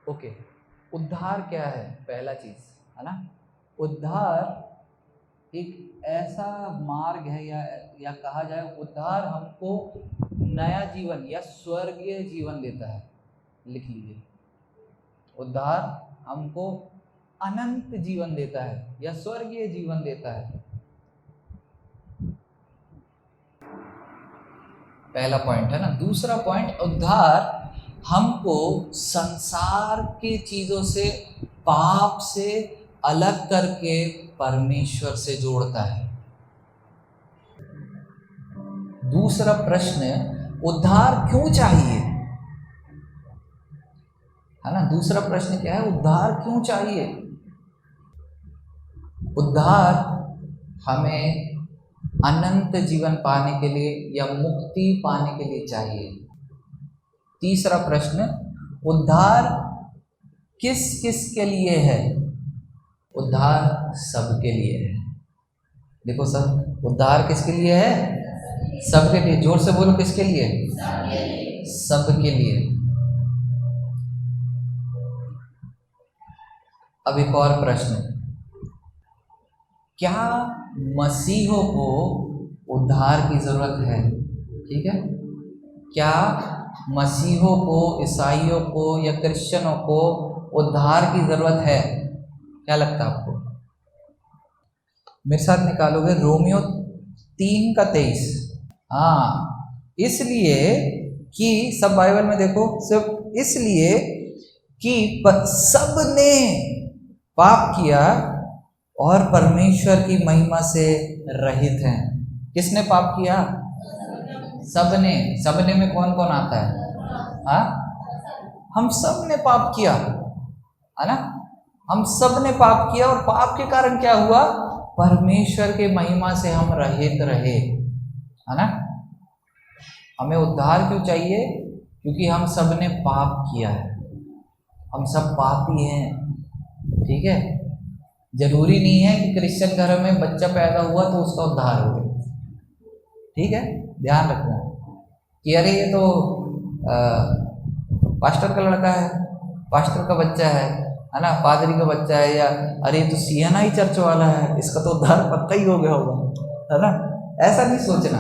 Okay, उद्धार क्या है? पहला चीज है ना, उद्धार एक ऐसा मार्ग है या कहा जाए उद्धार हमको नया जीवन या स्वर्गीय जीवन देता है। लिख लीजिए, उद्धार हमको अनंत जीवन देता है या स्वर्गीय जीवन देता है। पहला पॉइंट है ना। दूसरा पॉइंट, उद्धार हमको संसार की चीजों से, पाप से अलग करके परमेश्वर से जोड़ता है। दूसरा प्रश्न, उद्धार क्यों चाहिए? है ना, दूसरा प्रश्न क्या है? उद्धार क्यों चाहिए? उद्धार हमें अनंत जीवन पाने के लिए या मुक्ति पाने के लिए चाहिए। तीसरा प्रश्न, उद्धार किस किस के लिए है? उद्धार सबके लिए है। देखो सब, उद्धार किसके लिए है? सबके लिए। जोर से बोलो, किसके लिए? सबके लिए। अब एक और प्रश्न, क्या मसीहों को उद्धार की जरूरत है? ठीक है, क्या मसीहों को, ईसाइयों को या क्रिश्चियनों को उद्धार की जरूरत है? क्या लगता है आपको? मेरे साथ निकालोगे रोमियो 3:23। हाँ, इसलिए कि सब बाइबल में देखो, सिर्फ इसलिए कि सब ने पाप किया और परमेश्वर की महिमा से रहित हैं। किसने पाप किया? सबने। सबने में कौन कौन आता है? हाँ, हम सब ने पाप किया, है ना। हम सब ने पाप किया और पाप के कारण क्या हुआ? परमेश्वर के महिमा से हम रहित रहे, है ना। हमें उद्धार क्यों चाहिए? क्योंकि हम सब ने पाप किया है, हम सब पापी हैं। ठीक है, जरूरी नहीं है कि क्रिश्चियन घर में बच्चा पैदा हुआ तो उसका उद्धार हो गया। ठीक है, ध्यान रखना कि अरे ये तो पास्टर का लड़का है, पास्टर का बच्चा है ना, पादरी का बच्चा है, या अरे ये तो सीएनआई चर्च वाला है, इसका तो उद्धार पक्का ही हो गया होगा, है ना। ऐसा नहीं सोचना।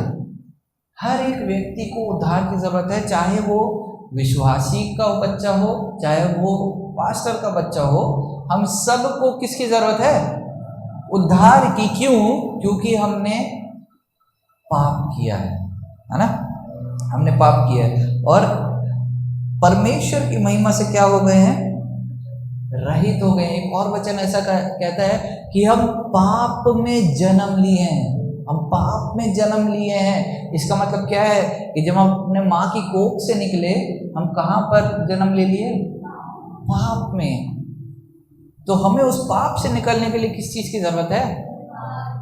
हर एक व्यक्ति को उद्धार की जरूरत है, चाहे वो विश्वासी का बच्चा हो, चाहे वो पास्टर का बच्चा हो। हम सबको किसकी जरूरत है? उद्धार की। क्यों? क्योंकि हमने पाप किया है ना, हमने पाप किया है और परमेश्वर की महिमा से क्या हो गए हैं? रहित हो गए। एक और वचन ऐसा कहता है कि हम पाप में जन्म लिए हैं। हम पाप में जन्म लिए हैं। इसका मतलब क्या है कि जब हम अपने माँ की कोख से निकले, हम कहाँ पर जन्म ले लिए? पाप में। तो हमें उस पाप से निकलने के लिए किस चीज की जरूरत है?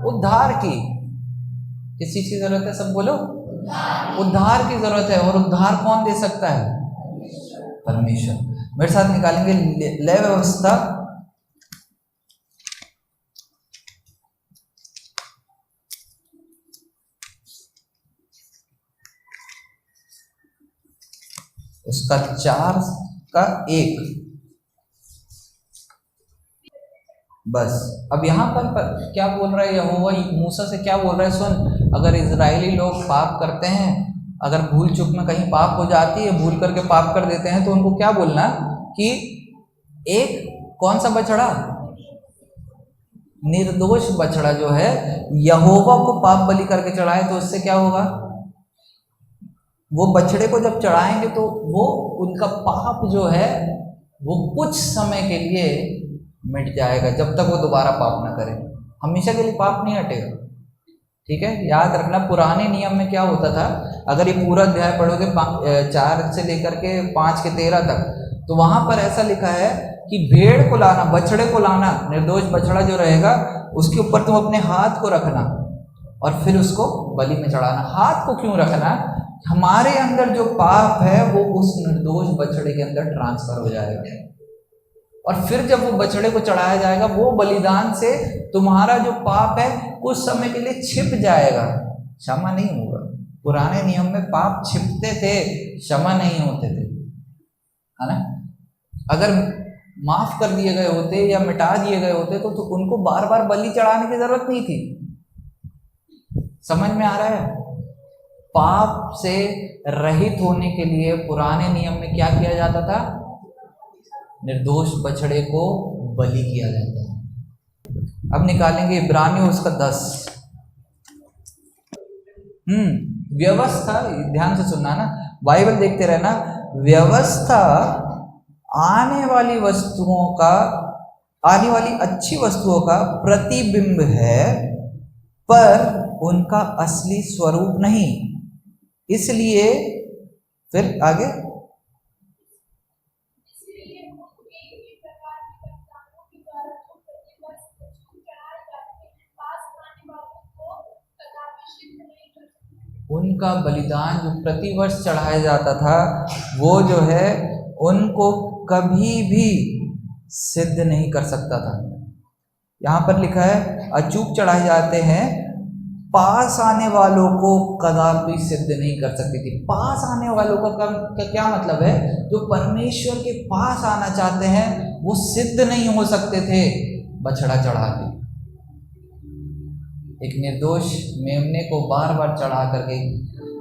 उद्धार की। किस चीज की जरूरत है? सब बोलो, उद्धार की जरूरत है। और उद्धार कौन दे सकता है? परमेश्वर। मेरे साथ निकालेंगे लय व्यवस्था उसका 4:1। बस अब यहाँ पर क्या बोल रहा है यहोवा मूसा से? क्या बोल रहा है? सुन, अगर इजरायली लोग पाप करते हैं, अगर भूल चूक में कहीं पाप हो जाती है, भूल करके पाप कर देते हैं, तो उनको क्या बोलना कि एक कौन सा बछड़ा? निर्दोष बछड़ा जो है यहोवा को पाप बलि करके चढ़ाए। तो उससे क्या होगा? वो बछड़े को जब चढ़ाएंगे तो वो उनका पाप जो है वो कुछ समय के लिए मिट जाएगा, जब तक वो दोबारा पाप ना करे। हमेशा के लिए पाप नहीं हटेगा। ठीक है, याद रखना। पुराने नियम में क्या होता था, अगर ये पूरा अध्याय पढ़ोगे 4 से लेकर के 5 के 13 तक, तो वहां पर ऐसा लिखा है कि भेड़ को लाना, बछड़े को लाना, निर्दोष बछड़ा जो रहेगा उसके ऊपर तुम अपने हाथ को रखना और फिर उसको बलि में चढ़ाना। हाथ को क्यों रखना? हमारे अंदर जो पाप है वो उस निर्दोष बछड़े के अंदर ट्रांसफर हो जाएगा और फिर जब वो बछड़े को चढ़ाया जाएगा, वो बलिदान से तुम्हारा जो पाप है कुछ समय के लिए छिप जाएगा, क्षमा नहीं होगा। पुराने नियम में पाप छिपते थे, क्षमा नहीं होते थे, है ना। अगर माफ कर दिए गए होते या मिटा दिए गए होते तो उनको बार बार बलि चढ़ाने की जरूरत नहीं थी। समझ में आ रहा है? पाप से रहित होने के लिए पुराने नियम में क्या किया जाता था? निर्दोष बछड़े को बलि किया जाता था। अब निकालेंगे इब्रानियों उसका 10। व्यवस्था, ध्यान से सुनना ना, बाइबल देखते रहना। व्यवस्था आने वाली वस्तुओं का, आने वाली अच्छी वस्तुओं का प्रतिबिंब है, पर उनका असली स्वरूप नहीं। इसलिए फिर आगे, उनका बलिदान जो प्रतिवर्ष चढ़ाया जाता था वो जो है उनको कभी भी सिद्ध नहीं कर सकता था। यहाँ पर लिखा है अचूक चढ़ाए जाते हैं, पास आने वालों को कदापि सिद्ध नहीं कर सकती थी। पास आने वालों का क्या मतलब है? जो परमेश्वर के पास आना चाहते हैं वो सिद्ध नहीं हो सकते थे बछड़ा चढ़ा के। एक निर्दोष मेमने को बार बार चढ़ा करके,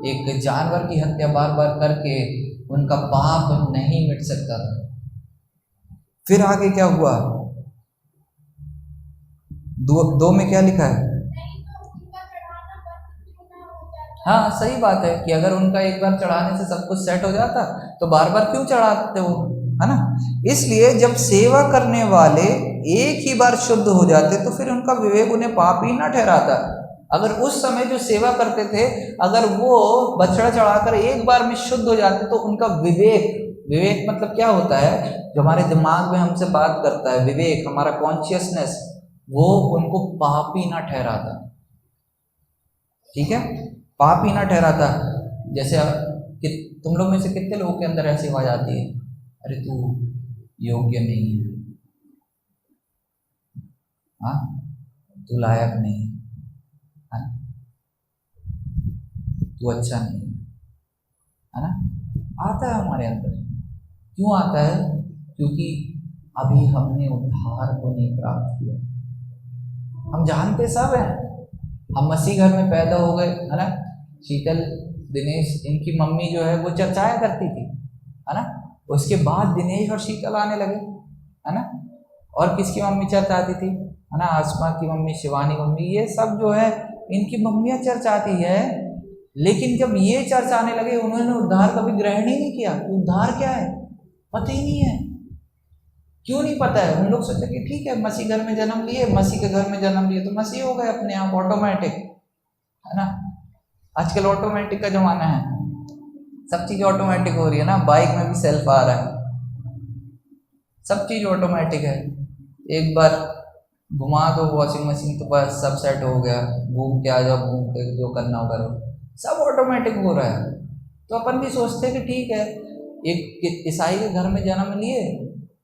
एक जानवर की हत्या बार बार करके उनका पाप नहीं मिट सकता था। फिर आगे क्या हुआ? दो में क्या लिखा है? हाँ सही बात है कि अगर उनका एक बार चढ़ाने से सब कुछ सेट हो जाता तो बार बार क्यों चढ़ाते वो, है ना? इसलिए जब सेवा करने वाले एक ही बार शुद्ध हो जाते तो फिर उनका विवेक उन्हें पाप ही ना ठहराता। अगर उस समय जो सेवा करते थे अगर वो बछड़ा चढ़ाकर एक बार में शुद्ध हो जाते तो उनका विवेक मतलब क्या होता है? जो हमारे दिमाग में हमसे बात करता है, विवेक, हमारा कॉन्शियसनेस, वो उनको पाप ही ना ठहराता। ठीक है, पाप ही ना ठहराता। जैसे कि तुम लोग में से कितने लोगों के अंदर ऐसी आवाज आती है, अरे तू योग्य नहीं है, हाँ तू लायक नहीं है, तू अच्छा नहीं है ना? आता है हमारे अंदर। क्यों आता है? क्योंकि अभी हमने उद्धार को नहीं प्राप्त किया। हम जानते सब हैं, हम मसीह घर में पैदा हो गए, है ना? शीतल, दिनेश, इनकी मम्मी जो है वो चर्चाया करती थी, है ना? उसके बाद दिनेश और शीतल आने लगे, है ना? और किसकी मम्मी चर्चाती थी, है ना? आसमा की मम्मी, शिवानी मम्मी, ये सब जो है इनकी मम्मियाँ चर्चाती है। लेकिन जब ये चर्च आने लगे उन्होंने उद्धार कभी ग्रहण ही नहीं किया। उद्धार क्या है पता ही नहीं है। क्यों नहीं पता है? उन लोग सोचे कि ठीक है मसीह घर में जन्म लिए, मसीह के घर में जन्म लिए तो मसीह हो गए अपने आप, ऑटोमेटिक, है ना? आजकल ऑटोमेटिक का जमाना है, सब चीज ऑटोमेटिक हो रही है ना। बाइक में भी सेल्फ आ रहा है, सब चीज ऑटोमेटिक है। एक बार घुमा दो वॉशिंग मशीन तो बस सब सेट हो गया, घूम के आ जाओ, घूम के जो करना हो करो, सब ऑटोमेटिक हो रहा है। तो अपन भी सोचते हैं कि ठीक है, एक ईसाई के घर में जन्म लिए,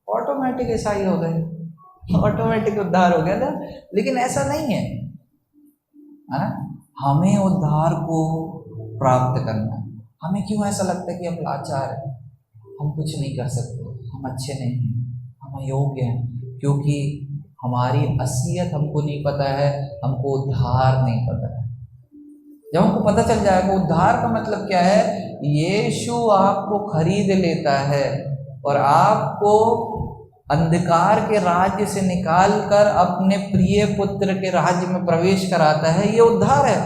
ऑटोमेटिक ईसाई हो गए, ऑटोमेटिक उद्धार हो गया था। लेकिन ऐसा नहीं है, है ना? हमें उद्धार को प्राप्त करना है। हमें क्यों ऐसा लगता है कि हम लाचार हैं, हम कुछ नहीं कर सकते, हम अच्छे नहीं हैं, हम अयोग्य हैं? क्योंकि हमारी असलियत हमको नहीं पता है, हमको उद्धार नहीं पता है। जब हमको पता चल जाएगा उद्धार का मतलब क्या है, यीशु आपको खरीद लेता है और आपको अंधकार के राज्य से निकालकर अपने प्रिय पुत्र के राज्य में प्रवेश कराता है, ये उद्धार है।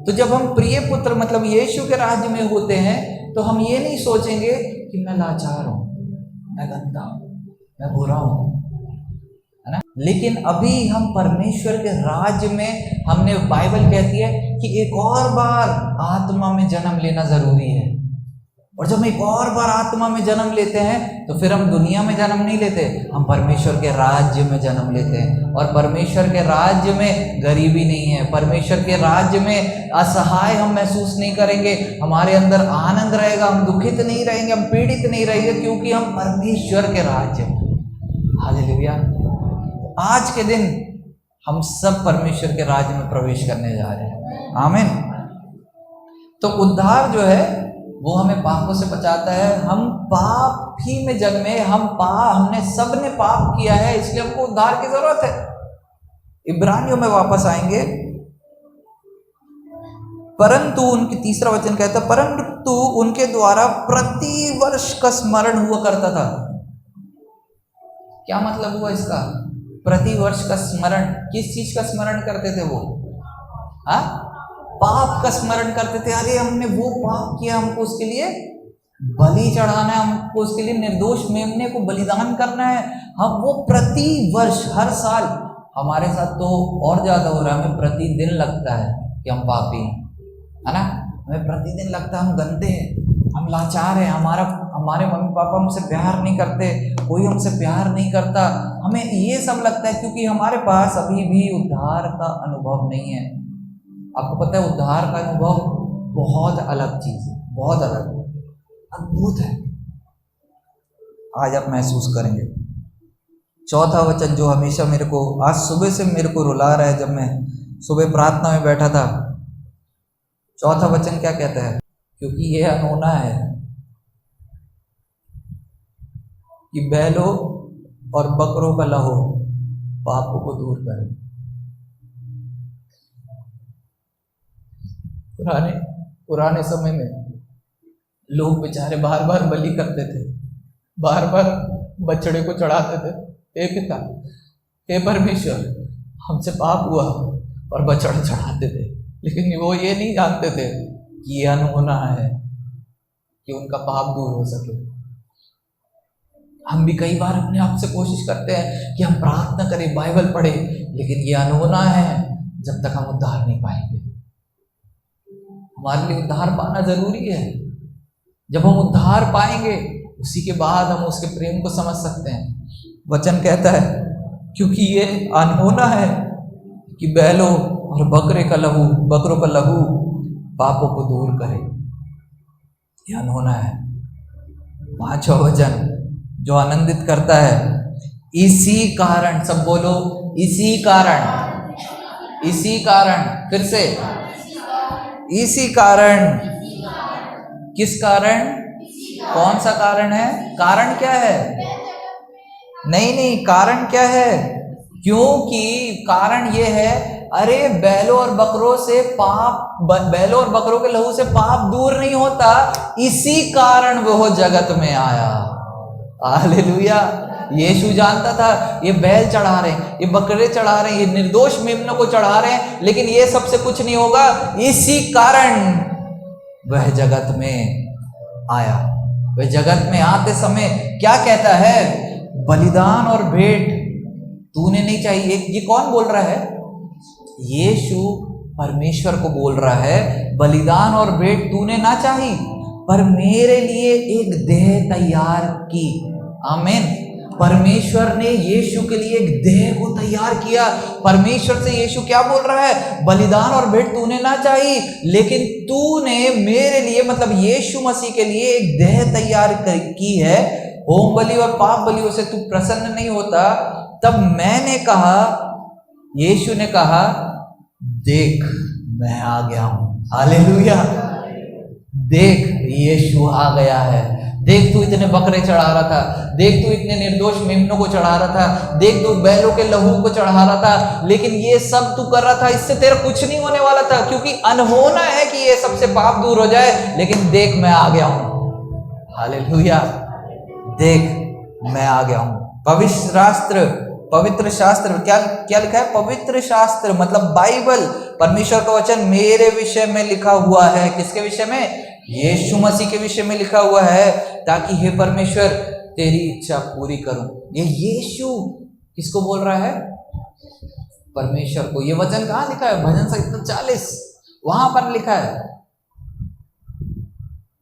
तो जब हम प्रिय पुत्र मतलब यीशु के राज्य में होते हैं तो हम ये नहीं सोचेंगे कि मैं लाचार हूँ, मैं गंदा हूँ, मैं बुरा हूँ, है ना? लेकिन अभी हम परमेश्वर के राज्य में, हमने, बाइबल कहती है कि एक और बार आत्मा में जन्म लेना जरूरी है। और जब हम एक और बार आत्मा में जन्म लेते हैं तो फिर हम दुनिया में जन्म नहीं लेते, हम परमेश्वर के राज्य में जन्म लेते हैं। और परमेश्वर के राज्य में गरीबी नहीं है, परमेश्वर के राज्य में असहाय हम महसूस नहीं करेंगे, हमारे अंदर आनंद रहेगा, हम दुखित नहीं रहेंगे, हम पीड़ित नहीं रहेंगे, क्योंकि हम परमेश्वर के राज्य में। हालेलुया। आज के दिन हम सब परमेश्वर के राज्य में प्रवेश करने जा रहे हैं। आमीन। तो उद्धार जो है वो हमें पापों से बचाता है। हम पाप ही में जन्मे, हमने सबने पाप किया है, इसलिए हमको उद्धार की जरूरत है। इब्रानियों में वापस आएंगे, परंतु उनकी तीसरा वचन कहता है, परंतु उनके द्वारा प्रति वर्ष का स्मरण हुआ करता था। क्या मतलब हुआ इसका? प्रति वर्ष का स्मरण, किस चीज का स्मरण करते थे वो? हाँ, पाप का स्मरण करते थे। अरे हमने वो पाप किया, हमको उसके लिए बलि चढ़ाना है, हमको उसके लिए निर्दोष मेमने को बलिदान करना है। हम वो प्रति वर्ष, हर साल, हमारे साथ तो और ज्यादा हो रहा है, हमें प्रतिदिन लगता है कि हम पापी हैं, है ना? हमें प्रतिदिन लगता है हम गंदे हैं, हम लाचार हैं, हमारे मम्मी पापा हमसे प्यार नहीं करते, कोई हमसे प्यार नहीं करता, हमें ये सब लगता है क्योंकि हमारे पास अभी भी उद्धार का अनुभव नहीं है। आपको पता है उद्धार का अनुभव बहुत अलग चीज है, बहुत अलग, अद्भुत है। आज आप महसूस करेंगे। चौथा वचन जो हमेशा मेरे को, आज सुबह से मेरे को रुला रहा है, जब मैं सुबह प्रार्थना में बैठा था, चौथा वचन क्या कहता है? क्योंकि यह अनहोना है कि बैलों और बकरों का लहू पापों को दूर करे। पुराने समय में लोग बेचारे बार बार बलि करते थे, बार बार बछड़े को चढ़ाते थे। हे पिता, हे परमेश्वर, हमसे पाप हुआ, और बछड़ा चढ़ाते थे। लेकिन वो ये नहीं जानते थे कि ये अनहोना है कि उनका पाप दूर हो सके। हम भी कई बार अपने आप से कोशिश करते हैं कि हम प्रार्थना करें, बाइबल पढ़े, लेकिन ये अनहोना है जब तक हम उद्धार नहीं पाएंगे। हमारे लिए उद्धार पाना जरूरी है। जब हम उद्धार पाएंगे, उसी के बाद हम उसके प्रेम को समझ सकते हैं। वचन कहता है क्योंकि ये अनहोना है कि बैलों और बकरों का लहू पापों को दूर करे। ये अनहोना है। पांचवा वचन जो आनंदित करता है, इसी कारण, सब बोलो, इसी कारण, इसी कारण, फिर से, इसी कारण। किस कारण? कौन सा कारण है? कारण क्या है? नहीं, कारण क्या है? क्योंकि कारण ये है, अरे बैलों और बकरों से पाप, बैलों और बकरों के लहू से पाप दूर नहीं होता, इसी कारण वो जगत में आया। हालेलुया। यीशु जानता था ये बैल चढ़ा रहे हैं, ये बकरे चढ़ा रहे हैं, ये निर्दोष मेमनों को चढ़ा रहे हैं, लेकिन ये सबसे कुछ नहीं होगा, इसी कारण वह जगत में आया। वह जगत में आते समय क्या कहता है? बलिदान और भेंट तूने नहीं चाहिए। ये कौन बोल रहा है? यीशु परमेश्वर को बोल रहा है, बलिदान और भेंट तूने ना चाहिए, पर मेरे लिए एक देह तैयार की। आमीन। परमेश्वर ने यीशु के लिए एक देह को तैयार किया। परमेश्वर से यीशु क्या बोल रहा है? बलिदान और भेंट तूने ना चाहिए, लेकिन तूने मेरे लिए, मतलब यीशु मसीह के लिए एक देह तैयार की है। होम बलि और पाप बलियों से तू प्रसन्न नहीं होता। तब मैंने कहा, यीशु ने कहा, देख मैं आ गया हूं। हालेलुया। देख यीशु आ गया है। देख तू इतने बकरे चढ़ा रहा था, देख तू इतने निर्दोष मेमनों को चढ़ा रहा था, देख तू बैलों के लहू को चढ़ा रहा था, लेकिन ये सब तू कर रहा था, इससे तेरा कुछ नहीं होने वाला था, क्योंकि अनहोना है कि ये सबसे पाप दूर हो जाए। लेकिन देख मैं आ गया हूं। हालेलुया। देख मैं आ गया हूं। पवित्र शास्त्र क्या लिखा है? पवित्र शास्त्र मतलब बाइबल, परमेश्वर का वचन मेरे विषय में लिखा हुआ है। किसके विषय में? यीशु मसीह के विषय में लिखा हुआ है, ताकि हे परमेश्वर तेरी इच्छा पूरी करूं। ये यीशु किसको बोल रहा है? परमेश्वर को। ये वचन कहाँ लिखा है? भजन संहिता 40, वहां पर लिखा है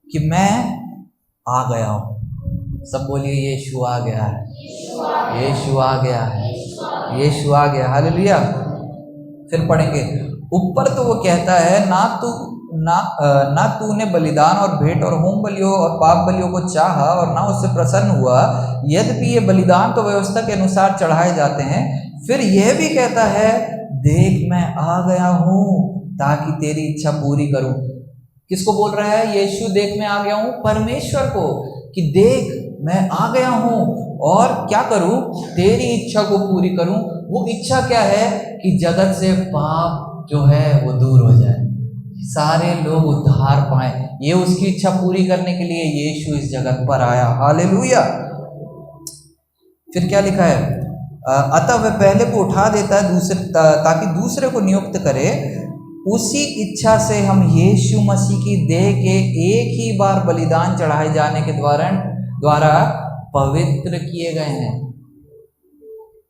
कि मैं आ गया हूं। सब बोलिए यीशु आ गया है, यीशु आ गया है, यीशु आ गया। हालेलुया। फिर पढ़ेंगे ऊपर, तो वो कहता है ना तूने बलिदान और भेंट और होम बलियों और पाप बलियों को चाहा और ना उससे प्रसन्न हुआ, यद्यपि ये बलिदान तो व्यवस्था के अनुसार चढ़ाए जाते हैं। फिर यह भी कहता है, देख मैं आ गया हूं ताकि तेरी इच्छा पूरी करूं। किसको बोल रहा है? यीशु देख मैं आ गया हूं, परमेश्वर को, कि देख मैं आ गया हूं और क्या करूं? तेरी इच्छा को पूरी करूं। वो इच्छा क्या है? कि जगत से पाप जो है वो दूर हो जाए, सारे लोग उद्धार पाए। ये उसकी इच्छा पूरी करने के लिए यीशु इस जगत पर आया। हालेलुया। फिर क्या लिखा है? अतः वह पहले को उठा देता है दूसरे ताकि दूसरे को नियुक्त करे। उसी इच्छा से हम यीशु मसीह की देह के एक ही बार बलिदान चढ़ाए जाने के द्वारा पवित्र किए गए हैं।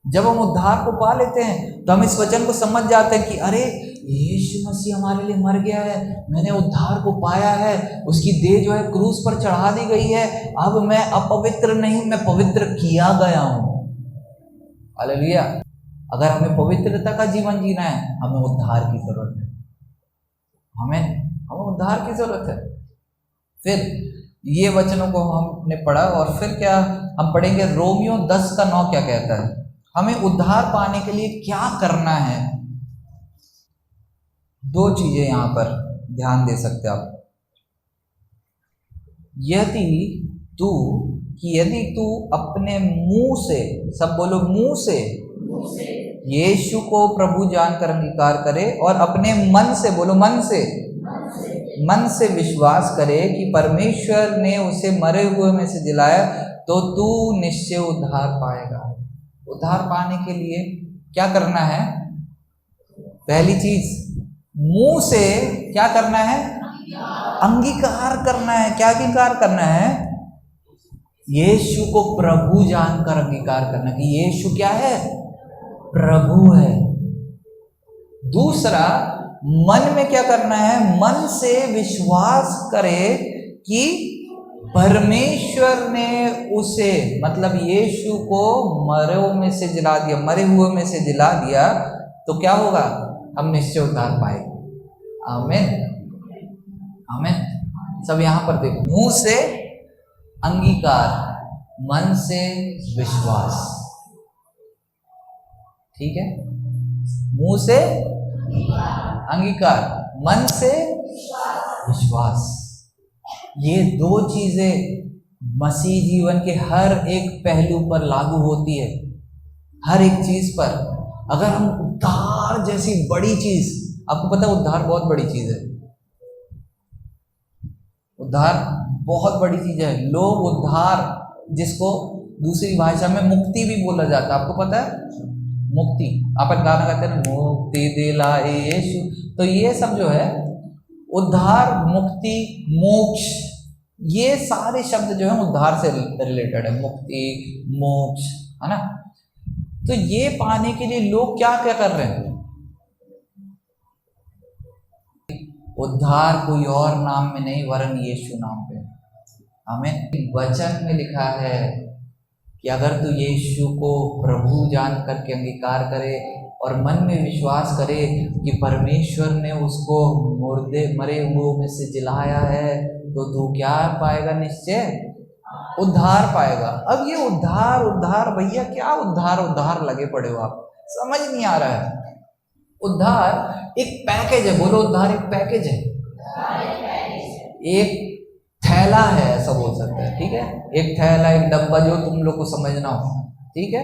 जब हम उद्धार को पा लेते हैं तो हम इस वचन को समझ जाते हैं कि अरे यीशु मसीह हमारे लिए मर गया है, मैंने उद्धार को पाया है, उसकी देह जो है क्रूस पर चढ़ा दी गई है, अब मैं अपवित्र नहीं, मैं पवित्र किया गया हूं। हालेलुया। अगर हमें पवित्रता का जीवन जीना है, हमें उद्धार की जरूरत है, हमें उद्धार की जरूरत है। फिर ये वचनों को हमने पढ़ा और फिर क्या हम पढ़ेंगे? रोमियो 10:9 क्या कहता है? हमें उद्धार पाने के लिए क्या करना है? दो चीजें यहां पर ध्यान दे सकते आप। यदि तू अपने मुंह से, सब बोलो मुंह से, यीशु को प्रभु जानकर अंगीकार करे और अपने मन से, बोलो मन से विश्वास करे कि परमेश्वर ने उसे मरे हुए में से जिलाया, तो तू निश्चय उद्धार पाएगा। उद्धार पाने के लिए क्या करना है? पहली चीज, मुंह से क्या करना है? अंगीकार करना है। क्या अंगीकार करना है? यीशु को प्रभु जानकर अंगीकार करना कि यीशु क्या है? प्रभु है। दूसरा, मन में क्या करना है? मन से विश्वास करे कि परमेश्वर ने उसे, मतलब यीशु को मरे हुए में से जिला दिया, तो क्या होगा? हम निश्चय उद्धार पाएंगे। आमीन, आमीन। सब यहां पर देखो, मुंह से अंगीकार, मन से विश्वास। ठीक है? मुंह से अंगीकार, मन से विश्वास। ये दो चीजें मसीह जीवन के हर एक पहलू पर लागू होती है, हर एक चीज पर। अगर हम उद्धार जैसी बड़ी चीज, आपको पता है उद्धार बहुत बड़ी चीज है, उद्धार बहुत बड़ी चीज है। लोग उद्धार, जिसको दूसरी भाषा में मुक्ति भी बोला जाता है, आपको पता है? मुक्ति, अपन गाना गाते हैं ना, मुक्ति दिलाए यीशु। तो ये सब जो है उद्धार, मुक्ति, मोक्ष, ये सारे शब्द जो है उद्धार से रिलेटेड है। मुक्ति, मोक्ष, है ना? तो ये पाने के लिए लोग क्या क्या कर रहे हैं? उद्धार कोई और नाम में नहीं वरन यीशु नाम पे। हमें वचन में लिखा है कि अगर तू यीशु को प्रभु जान करके अंगीकार करे और मन में विश्वास करे कि परमेश्वर ने उसको मरे हुए में से जिलाया है, तो तू क्या पाएगा? निश्चय उद्धार पाएगा। अब ये उद्धार भैया, क्या उद्धार लगे पड़े हो आप? समझ नहीं आ रहा है। उद्धार एक पैकेज है, बोलो उद्धार एक पैकेज है, एक थैला है, ऐसा बोल सकते हैं। ठीक है? एक थैला, एक डब्बा, जो तुम लोग को समझना हो। ठीक है?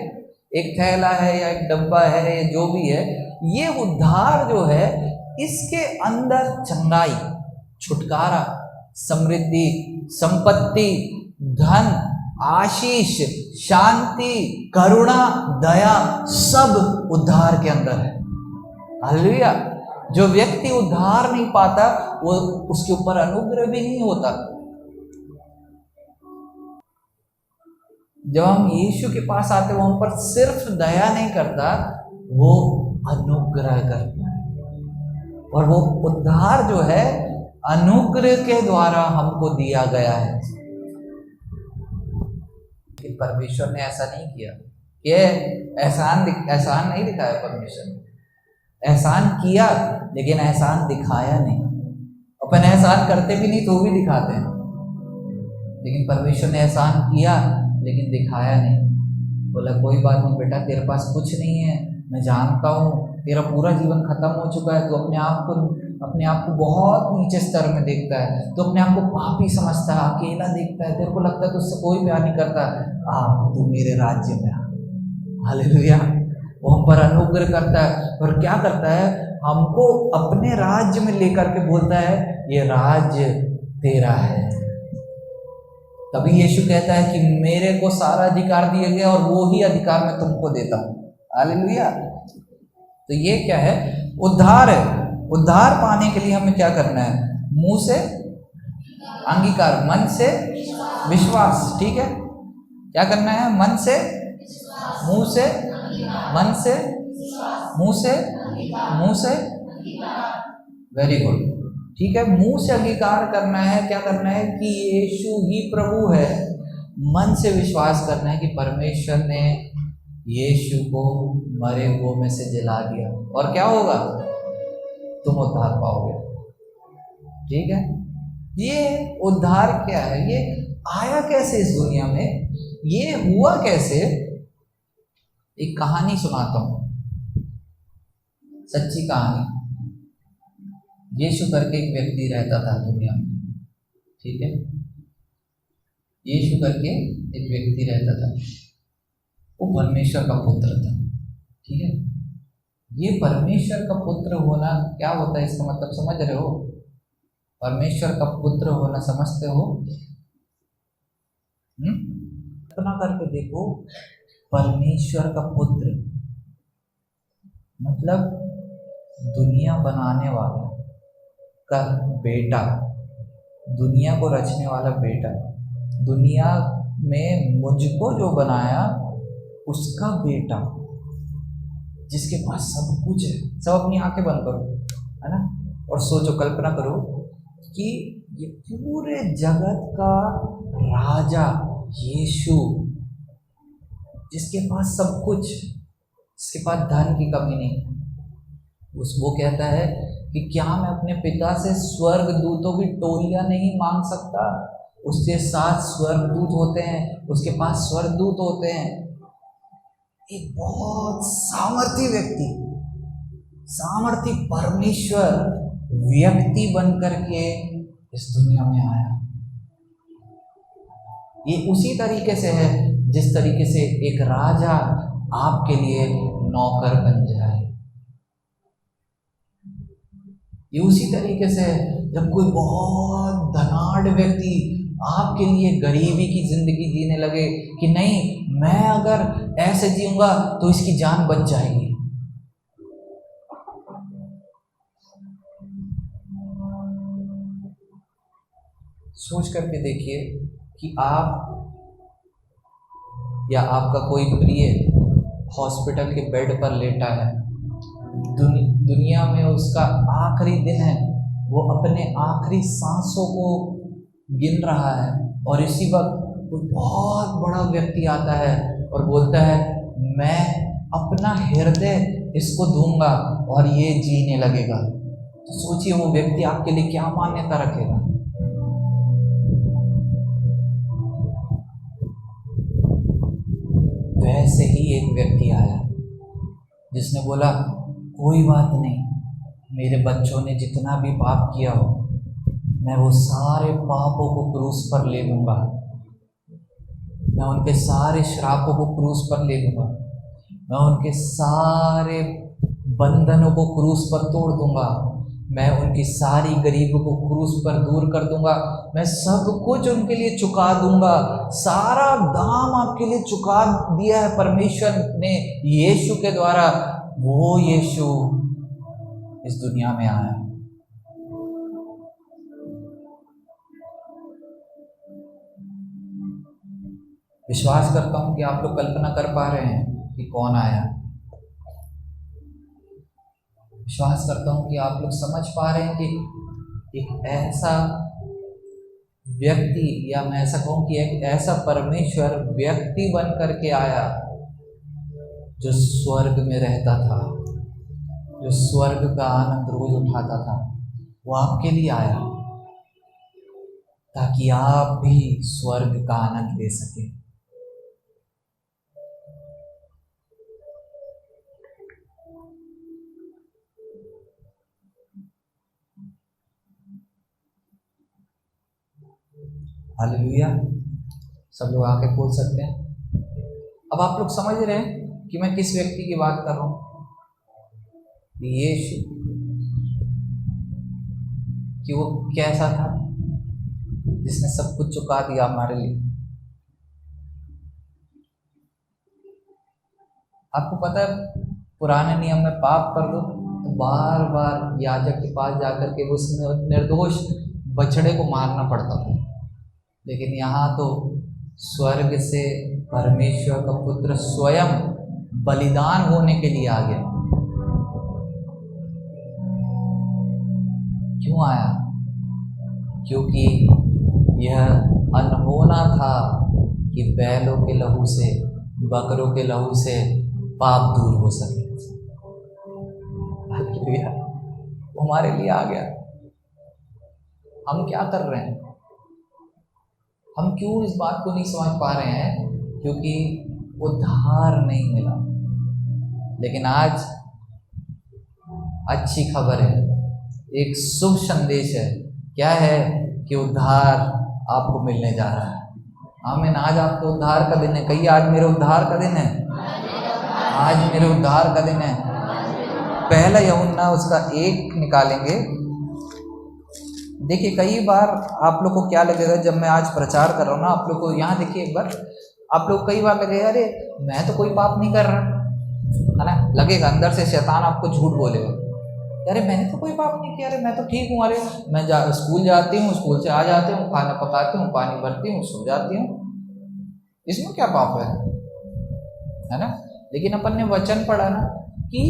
एक थैला है या एक डब्बा है, जो भी है, ये उद्धार जो है, इसके अंदर चंगाई, छुटकारा, समृद्धि, संपत्ति, धन, आशीष, शांति, करुणा, दया, सब उद्धार के अंदर है। हालेलुया। जो व्यक्ति उद्धार नहीं पाता, वो उसके ऊपर अनुग्रह भी नहीं होता। जब हम यीशु के पास आते, वो हम पर सिर्फ दया नहीं करता, वो अनुग्रह करता है। और वो उद्धार जो है अनुग्रह के द्वारा हमको दिया गया है। लेकिन परमेश्वर ने ऐसा नहीं किया। ये एहसान नहीं दिखाया परमेश्वर ने। एहसान किया लेकिन एहसान दिखाया नहीं। अपन एहसान करते भी नहीं तो भी दिखाते हैं, लेकिन परमेश्वर ने एहसान किया लेकिन दिखाया नहीं। बोला कोई बात नहीं बेटा, तेरे पास कुछ नहीं है, मैं जानता हूँ, तेरा पूरा जीवन खत्म हो चुका है, तू अपने आप को अपने आप को बहुत नीचे स्तर में देखता है, तो अपने आप को पापी समझता है, अकेला देखता है, तेरे को लगता है तो उससे कोई प्यार नहीं करता, तू मेरे राज्य में आ। हालेलुया। वो हम पर अनुग्रह करता है और क्या करता है, हमको अपने राज्य में लेकर के बोलता है ये राज्य तेरा है। तभी यीशु कहता है कि मेरे को सारा अधिकार दिया गया और वो ही अधिकार मैं तुमको देता हूँ। हालेलुया। तो ये क्या है, उद्धार है। उद्धार पाने के लिए हमें क्या करना है, मुंह से अंगीकार, मन से विश्वास। ठीक है, क्या करना है, मन से, मुंह से, मन से, मुंह से, मुंह से, वेरी गुड। ठीक है, मुंह से अंगीकार करना है, क्या करना है कि यीशु ही प्रभु है। मन से विश्वास करना है कि परमेश्वर ने यीशु को मरे हुओं में से जला दिया, और क्या होगा, तुम उद्धार पाओगे। ठीक है, ये उद्धार क्या है, ये आया कैसे इस दुनिया में, ये हुआ कैसे। एक कहानी सुनाता हूं, सच्ची कहानी। यीशु करके एक व्यक्ति रहता था दुनिया में। ठीक है, यीशु करके एक व्यक्ति रहता था, वो परमेश्वर का पुत्र था। ठीक है, ये परमेश्वर का पुत्र होना क्या होता है, इसका मतलब समझ रहे हो, परमेश्वर का पुत्र होना समझते हो। कल्पना करके देखो, परमेश्वर का पुत्र मतलब दुनिया बनाने वाला का बेटा, दुनिया को रचने वाला बेटा, दुनिया में मुझको जो बनाया उसका बेटा, जिसके पास सब कुछ है। सब अपनी आंखें बंद करो, है ना, और सोचो, कल्पना करो कि ये पूरे जगत का राजा यीशु, जिसके पास सब कुछ, जिसके पास धन की कमी नहीं, वो कहता है कि क्या मैं अपने पिता से स्वर्ग दूतों की टोलियां नहीं मांग सकता। उसके साथ स्वर्गदूत होते हैं, उसके पास स्वर्गदूत होते हैं। एक बहुत सामर्थी व्यक्ति, सामर्थी परमेश्वर व्यक्ति बन करके इस दुनिया में आया। ये उसी तरीके से है जिस तरीके से एक राजा आपके लिए नौकर बन जाए। ये उसी तरीके से जब कोई बहुत धनाढ़ व्यक्ति आपके लिए गरीबी की जिंदगी जीने लगे कि नहीं, मैं अगर ऐसे जीऊंगा तो इसकी जान बच जाएगी। सोच करके देखिए कि आप या आपका कोई प्रिय हॉस्पिटल के बेड पर लेटा है, दुनिया में उसका आखिरी दिन है, वो अपने आखिरी सांसों को गिन रहा है, और इसी वक्त कोई बहुत बड़ा व्यक्ति आता है और बोलता है मैं अपना हृदय इसको दूंगा और ये जीने लगेगा। तो सोचिए वो व्यक्ति आपके लिए क्या मान्यता रखेगा। वैसे ही एक व्यक्ति आया जिसने बोला कोई बात नहीं, मेरे बच्चों ने जितना भी पाप किया हो, मैं वो सारे पापों को क्रूस पर ले लूँगा, मैं उनके सारे श्रापों को क्रूस पर ले लूँगा, मैं उनके सारे बंधनों को क्रूस पर तोड़ दूँगा, मैं उनकी सारी गरीबी को क्रूस पर दूर कर दूँगा, मैं सब कुछ उनके लिए चुका दूँगा। सारा दाम आपके लिए चुका दिया है परमेश्वर ने यीशु के द्वारा। वो यीशु इस दुनिया में आया। विश्वास करता हूं कि आप लोग कल्पना कर पा रहे हैं कि कौन आया। विश्वास करता हूं कि आप लोग समझ पा रहे हैं कि एक ऐसा व्यक्ति, या मैं ऐसा कहूं कि एक ऐसा परमेश्वर व्यक्ति बन करके आया जो स्वर्ग में रहता था, जो स्वर्ग का आनंद रोज उठाता था। वो आपके लिए आया ताकि आप भी स्वर्ग का आनंद ले सके। हालेलुया, सब लोग आके बोल सकते हैं। अब आप लोग समझ रहे हैं कि मैं किस व्यक्ति की बात कर रहा हूँ? यीशु, कि वो कैसा था जिसने सब कुछ चुका दिया हमारे लिए। आपको पता है पुराने नियम में पाप कर दो तो बार बार याजक के पास जाकर के उस निर्दोष बछड़े को मारना पड़ता था, लेकिन यहाँ तो स्वर्ग से परमेश्वर का पुत्र स्वयं बलिदान होने के लिए आ गया। क्यों आया? क्योंकि यह अनहोना था कि बैलों के लहू से, बकरों के लहू से पाप दूर हो सके। वो हमारे लिए आ गया। हम क्या कर रहे हैं? हम क्यों इस बात को नहीं समझ पा रहे हैं? क्योंकि उद्धार नहीं मिला। लेकिन आज अच्छी खबर है, एक शुभ संदेश है। क्या है? कि उद्धार आपको मिलने जा रहा है। आमीन। आज आपको उद्धार का दिन है। कहिए, आज मेरे उद्धार का दिन है। आज मेरे उद्धार का दिन है। पहला यूहन्ना उसका 1 निकालेंगे। देखिए, कई बार आप लोग को क्या लगेगा जब मैं आज प्रचार कर रहा हूँ ना, आप लोग को यहाँ देखिए एक बार, आप लोग कई बार लगेगा अरे मैं तो कोई पाप नहीं कर रहा, है ना? लगेगा, अंदर से शैतान आपको झूठ बोलेगा, अरे मैंने तो कोई पाप नहीं किया, अरे मैं तो ठीक हूँ, अरे मैं स्कूल जाती हूँ, स्कूल से आ जाती हूँ, खाना पकाती हूँ, पानी भरती हूँ, सो जाती हूँ, इसमें क्या पाप है ना? लेकिन अपन ने वचन पढ़ा ना कि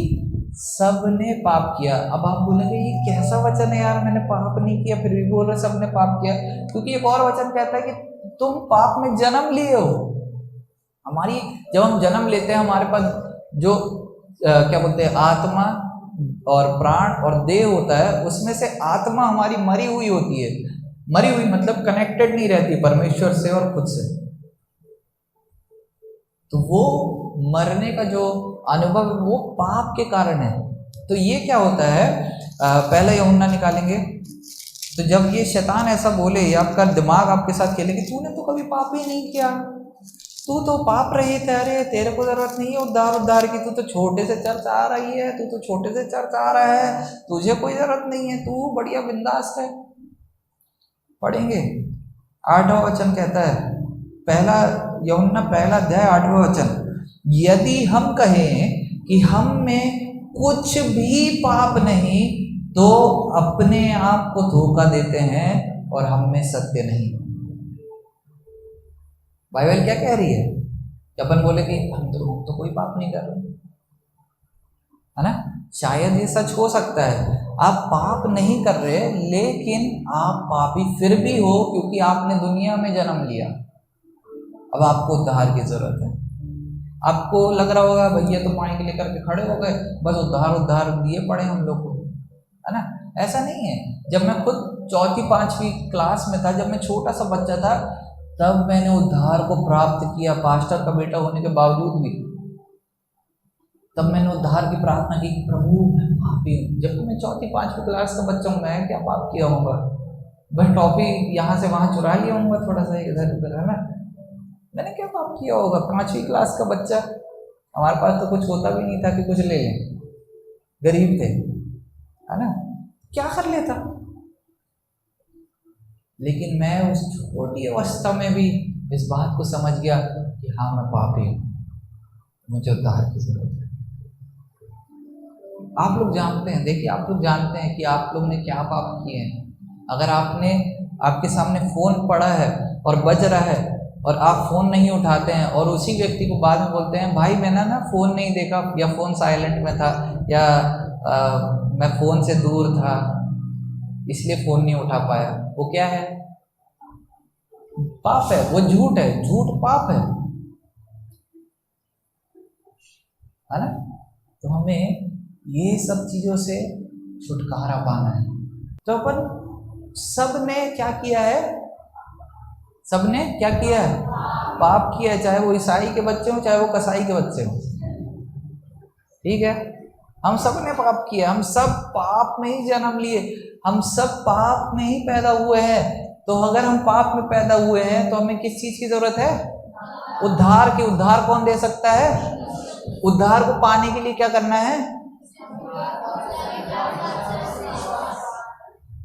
सबने पाप किया। अब आप बोलेंगे ये कैसा वचन है यार, मैंने पाप नहीं किया फिर भी बोल रहे सबने पाप किया। क्योंकि एक और वचन कहता है कि तुम पाप में जन्म लिए हो। हमारी जब हम जन्म लेते हैं, हमारे पास जो क्या बोलते हैं, आत्मा और प्राण और देह होता है, उसमें से आत्मा हमारी मरी हुई होती है। मरी हुई मतलब कनेक्टेड नहीं रहती परमेश्वर से और खुद से। तो वो मरने का जो अनुभव वो पाप के कारण है। तो ये क्या होता है, पहला यूहन्ना निकालेंगे। तो जब ये शैतान ऐसा बोले, या आपका दिमाग आपके साथ खेले कि तूने तो कभी पाप ही नहीं किया, तू तो पाप रहित है, अरे तेरे को जरूरत नहीं है उद्धार की, तू तो छोटे से चर्च आ रही है, तू तो छोटे से चर्च आ रहा है, तुझे कोई जरूरत नहीं है, तू बढ़िया बिंदास है। पढ़ेंगे 8वां वचन कहता है, पहला यूहन्ना 1 अध्याय 8वां वचन, यदि हम कहें कि हम में कुछ भी पाप नहीं तो अपने आप को धोखा देते हैं और हम में सत्य नहीं। बाइबल क्या कह रही है? कि अपन बोले कि हम तो कोई पाप नहीं कर रहे, है ना? शायद ये सच हो सकता है, आप पाप नहीं कर रहे, लेकिन आप पापी फिर भी हो, क्योंकि आपने दुनिया में जन्म लिया। अब आपको उद्धार की जरूरत है। आपको लग रहा होगा भैया तो पानी के लेकर के खड़े हो गए, बस उद्धार दिए पड़े हम लोग को, है ना? ऐसा नहीं है। जब मैं खुद 4वीं-5वीं क्लास में था, जब मैं छोटा सा बच्चा था, तब मैंने उद्धार को प्राप्त किया, पास्टर का बेटा होने के बावजूद भी। तब मैंने उद्धार की प्रार्थना की, प्रभु मैं पापी हूँ। जब मैं 4वीं-5वीं क्लास का बच्चा हूँ, मैं क्या पाप किया होगा? बस टॉफी यहाँ से वहाँ चुरा लिया होगा थोड़ा सा इधर उधर, है ना? मैंने क्या पाप किया होगा? 5वीं क्लास का बच्चा, हमारे पास तो कुछ होता भी नहीं था कि कुछ ले लें, गरीब थे, है ना? क्या कर लेता? लेकिन मैं उस छोटी अवस्था में भी इस बात को समझ गया कि हाँ मैं पापी हूँ, मुझे उद्धार की जरूरत है। आप लोग जानते हैं, देखिए आप लोग जानते हैं कि आप लोग ने क्या पाप किए हैं। अगर आपके सामने फोन पड़ा है और बज रहा है और आप फ़ोन नहीं उठाते हैं, और उसी व्यक्ति को बाद में बोलते हैं भाई मैंने ना फ़ोन नहीं देखा, या फ़ोन साइलेंट में था, या मैं फ़ोन से दूर था इसलिए फ़ोन नहीं उठा पाया, वो क्या है? पाप है, वो झूठ है, झूठ पाप है ना? तो हमें ये सब चीज़ों से छुटकारा पाना है। तो अपन सब ने क्या किया है? सबने क्या किया है? पाप किया है, चाहे वो ईसाई के बच्चे हों, चाहे वो कसाई के बच्चे हों, ठीक है? हम सब ने पाप किया, हम सब पाप में ही जन्म लिए, हम सब पाप में ही पैदा हुए हैं। तो अगर हम पाप में पैदा हुए हैं तो हमें किस चीज की जरूरत है? उद्धार की। उद्धार कौन दे सकता है? उद्धार को पाने के लिए क्या करना है?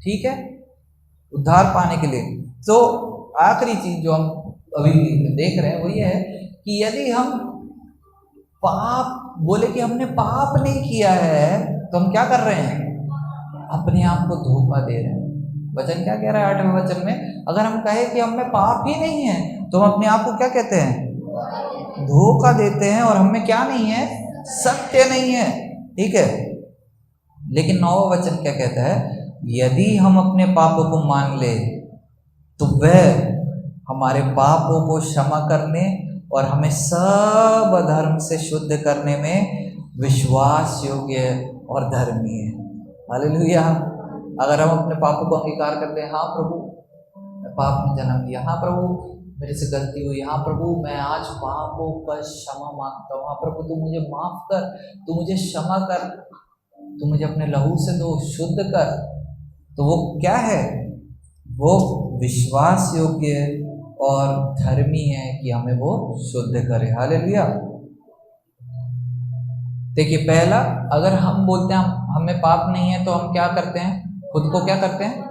ठीक है, उद्धार पाने के लिए। तो आखिरी चीज जो हम अभी देख रहे हैं वो ये है कि यदि हम पाप, बोले कि हमने पाप नहीं किया है, तो हम क्या कर रहे हैं? अपने आप को धोखा दे रहे हैं। वचन क्या कह रहा है 8वें वचन में? अगर हम कहे कि हम में पाप ही नहीं है तो हम अपने आप को क्या कहते हैं? धोखा देते हैं, और हमें क्या नहीं है? सत्य नहीं है। ठीक है, लेकिन 9वां वचन क्या कहता है? यदि हम अपने पापों को मान ले तो वह हमारे पापों को क्षमा करने और हमें सब अधर्म से शुद्ध करने में विश्वास योग्य और धर्मी है। हालेलुया। अगर हम अपने पापों को अंगीकार करते हैं, हाँ प्रभु मैं पाप में जन्म लिया, हाँ प्रभु मेरे से गलती हुई, हाँ प्रभु मैं आज पापों पर क्षमा मांगता हूँ, हाँ प्रभु तू मुझे माफ कर, तू मुझे क्षमा कर, तू मुझे अपने लहू से धो, शुद्ध कर, तो वो क्या है? वो विश्वास योग्य और धर्मी है कि हमें वो शुद्ध करे। हालेलुया। देखिए, पहला, अगर हम बोलते हैं हमें पाप नहीं है तो हम क्या करते हैं? खुद को क्या करते हैं?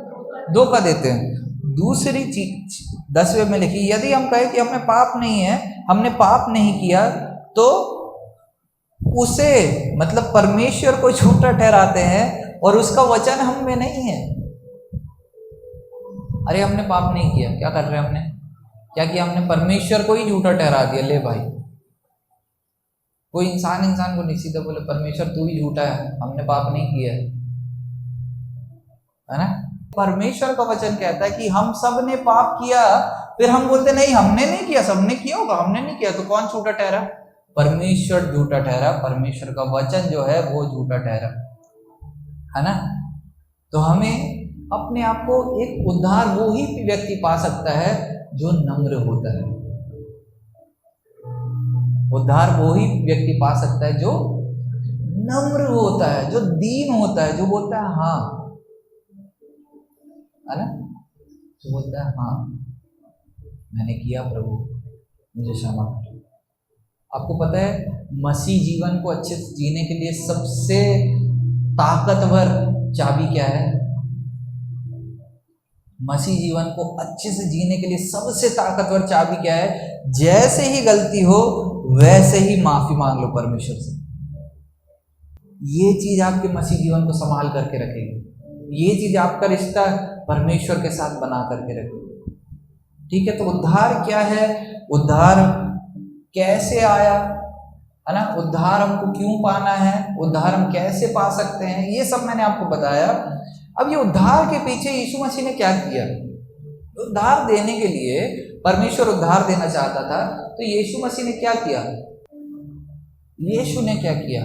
धोखा देते हैं। दूसरी चीज 10वें में लिखी, यदि हम कहें कि हमें पाप नहीं है, हमने पाप नहीं किया, तो उसे मतलब परमेश्वर को झूठा ठहराते हैं और उसका वचन हम में नहीं है। अरे हमने पाप नहीं किया, क्या कर रहे हैं हमने? क्या किया हमने? परमेश्वर को ही झूठा ठहरा दिया। ले भाई, कोई इंसान को नहीं सीधा बोले परमेश्वर तू ही झूठा है, हमने पाप नहीं किया है ना? परमेश्वर का वचन कहता है कि हम सब ने पाप किया, फिर हम बोलते नहीं हमने नहीं किया, सबने किया होगा, हमने नहीं किया, तो कौन झूठा ठहरा? परमेश्वर झूठा ठहरा। परमेश्वर का वचन जो है वो झूठा ठहरा, है ना? तो हमें अपने आप को एक उद्धार वो ही व्यक्ति पा सकता है जो नम्र होता है। उद्धार वो ही व्यक्ति पा सकता है जो नम्र होता है, जो दीन होता है, जो बोलता है हाँ, है ना? जो बोलता है हाँ मैंने किया प्रभु मुझे क्षमा कर। आपको पता है मसीह जीवन को अच्छे से जीने के लिए सबसे ताकतवर चाबी क्या है? मसीह जीवन को अच्छे से जीने के लिए सबसे ताकतवर चाबी क्या है? जैसे ही गलती हो वैसे ही माफी मांग लो परमेश्वर से। ये चीज आपके मसीह जीवन को संभाल करके रखेगी। ये चीज आपका रिश्ता परमेश्वर के साथ बना करके रखेगी। ठीक है, तो उद्धार क्या है? उद्धार कैसे आया, है ना? उद्धार हमको क्यों पाना है? उद्धार हम कैसे पा सकते हैं? ये सब मैंने आपको बताया। अब ये उद्धार के पीछे यीशु मसीह ने क्या किया? उद्धार देने के लिए परमेश्वर उद्धार देना चाहता था, तो यीशु मसीह ने क्या किया? यीशु ने क्या किया?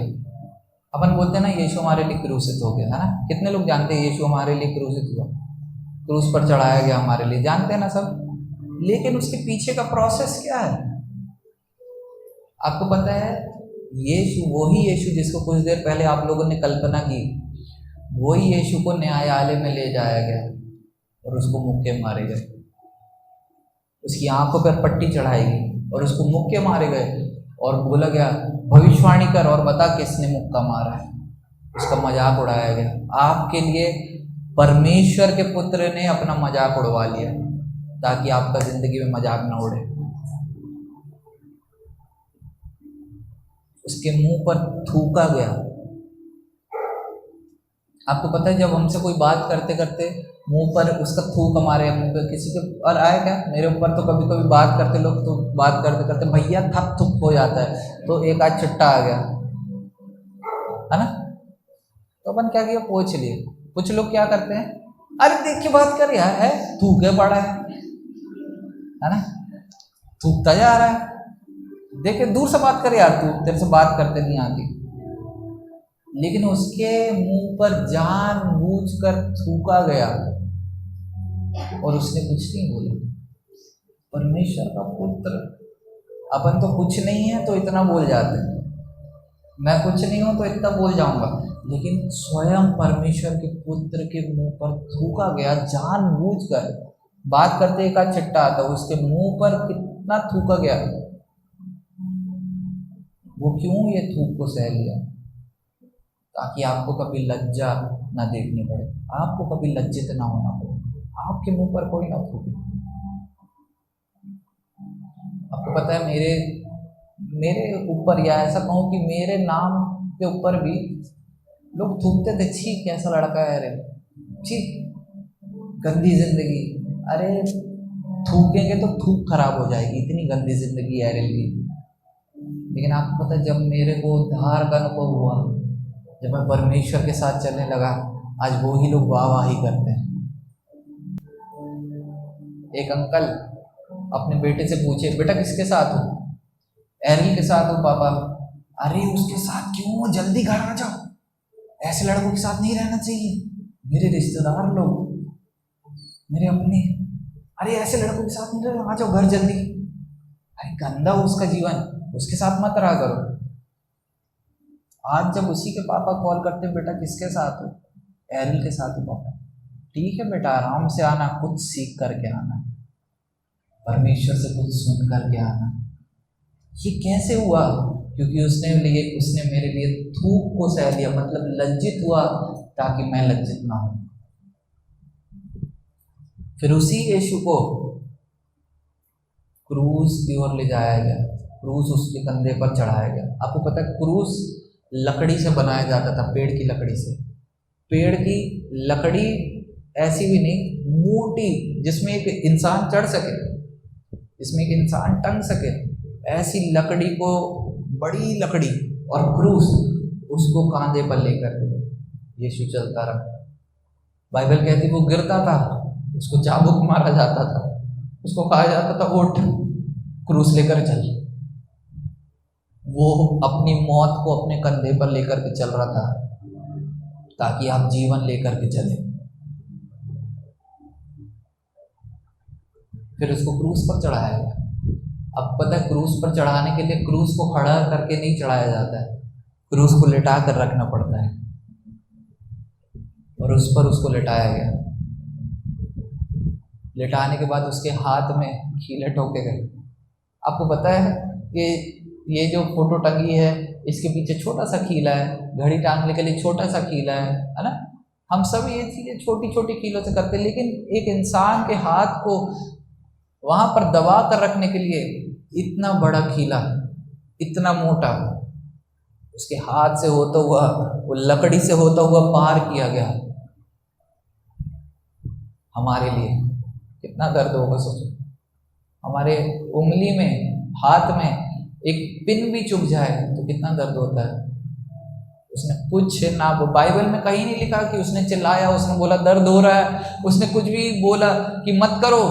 अपन बोलते हैं ना यीशु हमारे लिए क्रूसित हो गया, है ना? कितने लोग जानते हैं यीशु हमारे लिए क्रूसित हुआ, क्रूस पर चढ़ाया गया हमारे लिए, जानते हैं ना सब? लेकिन उसके पीछे का प्रोसेस क्या है आपको पता है? यीशु, वही यीशु जिसको कुछ देर पहले आप लोगों ने कल्पना की, वही यीशु को न्यायालय में ले जाया गया और उसको मुक्के मारे गए, उसकी आंखों पर पट्टी चढ़ाई गई और उसको मुक्के मारे गए और बोला गया भविष्यवाणी कर और बता किसने मुक्का मारा है। उसका मजाक उड़ाया गया। आपके लिए परमेश्वर के पुत्र ने अपना मजाक उड़वा लिया ताकि आपका जिंदगी में मजाक ना उड़े। उसके मुंह पर थूका गया। आपको पता है जब हमसे कोई बात करते करते मुंह पर उसका थूक हमारे मुंह पे किसी के और आया क्या? मेरे ऊपर तो कभी कभी बात करते लोग, तो बात करते करते भैया थप थुप हो जाता है, तो एक आध छिट्टा आ गया, है ना? तो अपन क्या किया? पूछ लिए। कुछ लोग क्या करते हैं, अरे देख के बात कर यार, है थूके पड़ा है ना, थूकता जा रहा है, देखे दूर से बात कर यार, तू तेरे से बात करते नहीं आती। लेकिन उसके मुंह पर जानबूझकर थूका गया और उसने कुछ नहीं बोला। परमेश्वर का पुत्र। अपन तो कुछ नहीं है तो इतना बोल जाते हैं, मैं कुछ नहीं हूं तो इतना बोल जाऊंगा, लेकिन स्वयं परमेश्वर के पुत्र के मुंह पर थूका गया जानबूझकर। बात करते एक आध चिट्टा आता, उसके मुंह पर कितना थूका गया, वो क्यों ये थूक को सह लिया? ताकि आपको कभी लज्जा ना देखनी पड़े, आपको कभी लज्जित ना होना पड़े, आपके मुंह पर कोई ना थूके। आपको पता है मेरे ऊपर, या ऐसा कहूँ कि मेरे नाम के ऊपर भी लोग थूकते थे, छी कैसा लड़का है, अरे छी गंदी जिंदगी, अरे थूकेंगे तो थूक खराब हो जाएगी, इतनी गंदी जिंदगी है एरिल की। लेकिन आपको पता है जब मेरे को उद्धार का अनुभव हुआ, जब मैं परमेश्वर के साथ चलने लगा, आज वो ही लोग वाह वाही करते हैं। एक अंकल अपने बेटे से पूछे, बेटा किसके साथ हो? एरिल के साथ हो पापा। अरे उसके साथ क्यों, जल्दी घर आ जाओ, ऐसे लड़कों के साथ नहीं रहना चाहिए, मेरे रिश्तेदार लोग, मेरे अपने, अरे ऐसे लड़कों के साथ नहीं रहना, आ जाओ घर जल्दी। अरे गंदा उसका जीवन, उसके साथ मत रहा करो। आज जब उसी के पापा कॉल करते, बेटा किसके साथ हो? एरिल के साथ हो पापा। ठीक है बेटा, आराम से आना, कुछ सीख करके आना, परमेश्वर से कुछ सुन करके आना। ये कैसे हुआ? क्योंकि उसने मेरे लिए थूक को सह लिया, मतलब लज्जित हुआ, ताकि मैं लज्जित ना हूं। फिर उसी यीशु को क्रूस की ओर ले जाया गया, क्रूस उसके कंधे पर चढ़ाया गया। आपको पता है क्रूस लकड़ी से बनाया जाता था, पेड़ की लकड़ी से। पेड़ की लकड़ी ऐसी भी नहीं, मोटी, जिसमें एक इंसान चढ़ सके, जिसमें एक इंसान टंग सके, ऐसी लकड़ी को, बड़ी लकड़ी और क्रूस, उसको कांधे पर लेकर यीशु चलता रहा। बाइबल कहती वो गिरता था, उसको चाबुक मारा जाता था, उसको कहा जाता था उठ, क्रूस लेकर चल। वो अपनी मौत को अपने कंधे पर लेकर के चल रहा था, ताकि आप जीवन लेकर के चले। फिर उसको क्रूस पर चढ़ाया गया। अब पता है क्रूस पर चढ़ाने के लिए क्रूस को खड़ा करके नहीं चढ़ाया जाता है, क्रूस को लिटा कर रखना पड़ता है, और उस पर उसको लिटाया गया। लिटाने के बाद उसके हाथ में कीले ठोके गए। आपको पता है कि ये जो फोटो टंगी है, इसके पीछे छोटा सा कीला है, घड़ी टांगने के लिए छोटा सा कीला है ना। हम सब ये चीज़ें छोटी छोटी कीलों से करते हैं, लेकिन एक इंसान के हाथ को वहां पर दबा कर रखने के लिए इतना बड़ा कीला, इतना मोटा, उसके हाथ से होता हुआ, वो लकड़ी से होता हुआ पार किया गया। हमारे लिए कितना दर्द होगा सोचो। हमारे उंगली में, हाथ में एक पिन भी चुभ जाए तो कितना दर्द होता है। उसने कुछ ना, बाइबल में कहीं नहीं लिखा कि उसने चिल्लाया, उसने बोला दर्द हो रहा है, उसने कुछ भी बोला कि मत करो,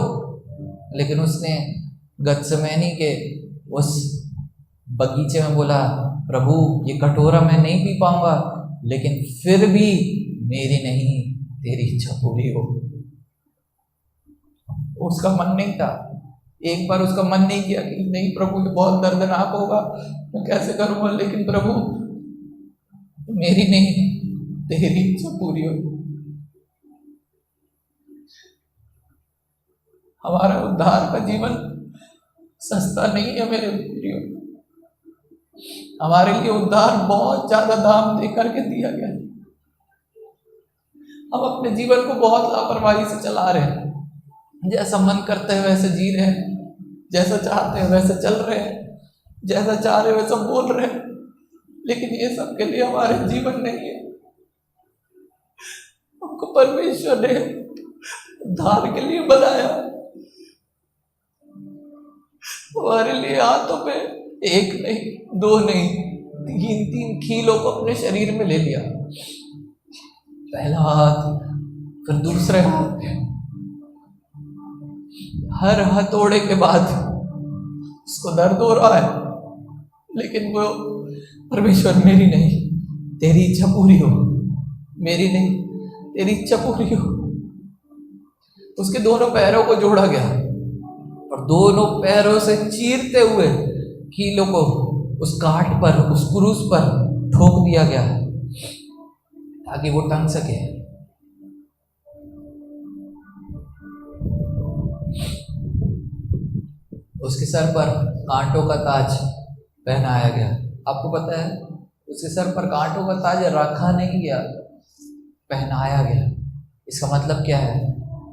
लेकिन उसने गत्सेमनी के उस बगीचे में बोला, प्रभु ये कटोरा मैं नहीं पी पाऊंगा, लेकिन फिर भी मेरी नहीं तेरी इच्छा पूरी हो। उसका मन नहीं था, एक बार उसका मन नहीं किया कि नहीं प्रभु ये बहुत दर्दनाक होगा, मैं कैसे करूँगा, लेकिन प्रभु मेरी नहीं तेरी इच्छा पूरी हो। हमारा उद्धार का जीवन सस्ता नहीं है मेरे प्रियो। हमारे लिए उद्धार बहुत ज्यादा दाम दे करके दिया गया है। हम अपने जीवन को बहुत लापरवाही से चला रहे हैं, जैसा मन करते हैं वैसे जी रहे हैं, जैसा चाहते हैं वैसे चल रहे हैं, जैसा चाह रहे वैसा बोल रहे हैं, लेकिन ये सब के लिए हमारे जीवन नहीं है। हमको परमेश्वर ने उद्धार के लिए बनाया, हमारे लिए हाथों पे एक नहीं, दो नहीं, तीन तीन कीलों को अपने शरीर में ले लिया। पहला हाथ, फिर दूसरे हाथ, हर हथौड़े के बाद उसको दर्द हो रहा है, लेकिन वो परमेश्वर मेरी नहीं तेरी इच्छा पूरी हो, मेरी नहीं तेरी इच्छा पूरी हो। उसके दोनों पैरों को जोड़ा गया और दोनों पैरों से चीरते हुए कीलों को उस काठ पर, उस क्रूस पर ठोक दिया गया ताकि वो टंग सके। उसके सर पर कांटों का ताज पहनाया गया। आपको पता है उसके सर पर कांटों का ताज रखा नहीं गया, पहनाया गया। इसका मतलब क्या है?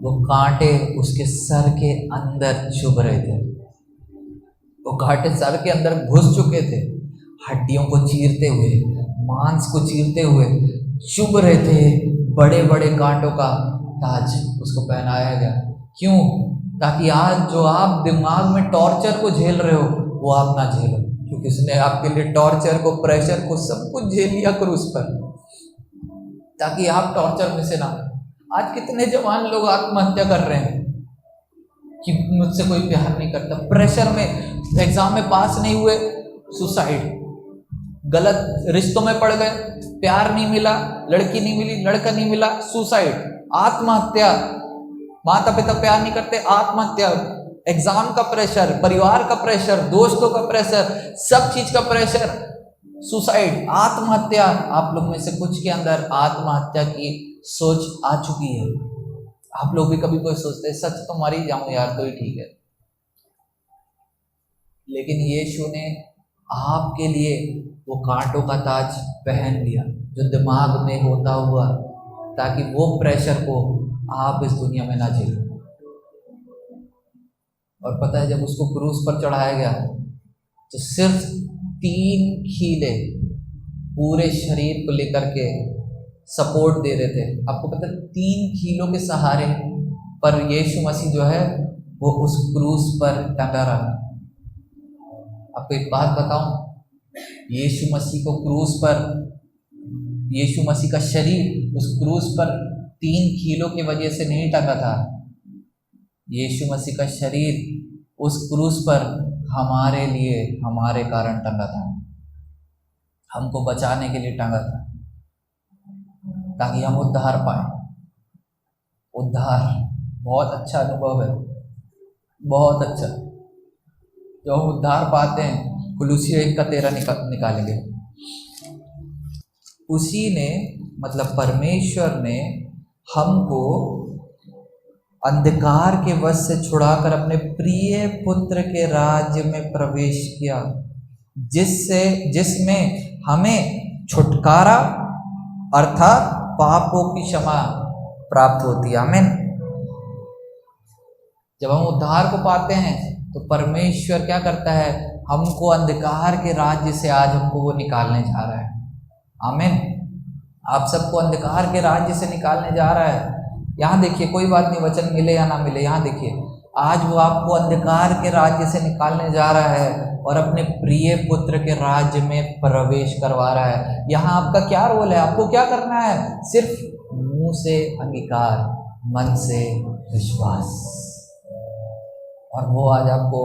वो कांटे उसके सर के अंदर चुभ रहे थे, वो कांटे सर के अंदर घुस चुके थे, हड्डियों को चीरते हुए, मांस को चीरते हुए चुभ रहे थे। बड़े बड़े कांटों का ताज उसको पहनाया गया। क्यों? ताकि आज जो आप दिमाग में टॉर्चर को झेल रहे हो वो आप ना झेलो, क्योंकि उसने आपके लिए टॉर्चर को, प्रेशर को, सब कुछ झेल लिया क्रूस पर, ताकि आप टॉर्चर में से ना। आज कितने जवान लोग आत्महत्या कर रहे हैं कि मुझसे कोई प्यार नहीं करता, प्रेशर में, एग्जाम में पास नहीं हुए, सुसाइड, गलत रिश्तों में पड़ गए, प्यार नहीं मिला, लड़की नहीं मिली, लड़का नहीं मिला, सुसाइड, आत्महत्या, माता पिता प्यार नहीं करते, आत्महत्या, एग्जाम का प्रेशर, परिवार का प्रेशर, दोस्तों का प्रेशर, सब चीज का प्रेशर, सुसाइड, आत्महत्या। आप लोग में से कुछ के अंदर आत्महत्या की सोच आ चुकी है। आप लोग भी कभी कोई सोचते हैं सच तो मर ही जाऊं यार तो ही ठीक है, लेकिन यीशु ने आपके लिए वो कांटों का ताज पहन लिया जो दिमाग में होता हुआ, ताकि वो प्रेशर को आप इस दुनिया में ना झेलो। और पता है जब उसको क्रूस पर चढ़ाया गया तो सिर्फ 3 खीले पूरे शरीर को लेकर के सपोर्ट दे रहे थे। आपको पता है 3 खीलों के सहारे पर यीशु मसीह जो है वो उस क्रूस पर टंगा रहा। आपको एक बात बताऊं, यीशु मसीह को क्रूस पर, यीशु मसीह का शरीर उस क्रूस पर 3 खीलों की वजह से नहीं टंगा था। यीशु मसीह का शरीर उस क्रूस पर हमारे लिए, हमारे कारण टंगा था, हमको बचाने के लिए टंगा था, ताकि हम उद्धार पाए। उद्धार बहुत अच्छा अनुभव है, बहुत अच्छा। जो हम उद्धार पाते हैं, कुलूसियों 1:13 निकालेंगे। उसी ने, मतलब परमेश्वर ने हमको अंधकार के वश से छुड़ाकर अपने प्रिय पुत्र के राज्य में प्रवेश किया, जिसमें हमें छुटकारा अर्थात पापों की क्षमा प्राप्त होती है। आमीन। जब हम उद्धार को पाते हैं तो परमेश्वर क्या करता है? हमको अंधकार के राज्य से आज हमको वो निकालने जा रहा है। आमीन। आप सबको अंधकार के राज्य से निकालने जा रहा है। यहाँ देखिए, कोई बात नहीं, वचन मिले या ना मिले, यहाँ देखिए, आज वो आपको अंधकार के राज्य से निकालने जा रहा है और अपने प्रिय पुत्र के राज्य में प्रवेश करवा रहा है। यहाँ आपका क्या रोल है? आपको क्या करना है? सिर्फ मुंह से अंगीकार, मन से विश्वास। और वो आज आपको